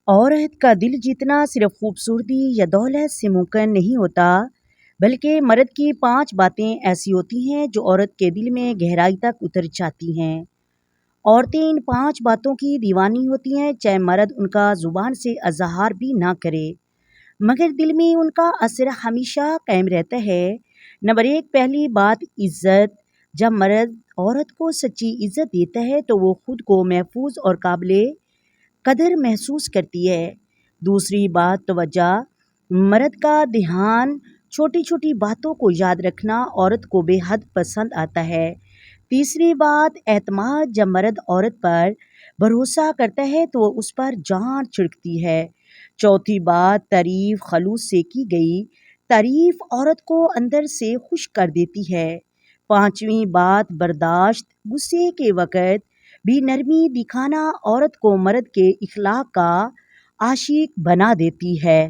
عورت کا دل جیتنا صرف خوبصورتی یا دولت سے ممکن نہیں ہوتا، بلکہ مرد کی 5 باتیں ایسی ہوتی ہیں جو عورت کے دل میں گہرائی تک اتر جاتی ہیں۔ عورتیں ان 5 باتوں کی دیوانی ہوتی ہیں، چاہے مرد ان کا زبان سے اظہار بھی نہ کرے، مگر دل میں ان کا اثر ہمیشہ قائم رہتا ہے۔ نمبر 1، پہلی بات عزت۔ جب مرد عورت کو سچی عزت دیتا ہے تو وہ خود کو محفوظ اور قابل قدر محسوس کرتی ہے۔ دوسری بات توجہ۔ مرد کا دھیان، چھوٹی چھوٹی باتوں کو یاد رکھنا عورت کو بے حد پسند آتا ہے۔ تیسری بات اعتماد۔ جب مرد عورت پر بھروسہ کرتا ہے تو وہ اس پر جان چھڑکتی ہے۔ چوتھی بات تعریف۔ خلوص سے کی گئی تعریف عورت کو اندر سے خوش کر دیتی ہے۔ پانچویں بات برداشت۔ غصے کے وقت بھی نرمی دکھانا عورت کو مرد کے اخلاق کا عاشق بنا دیتی ہے۔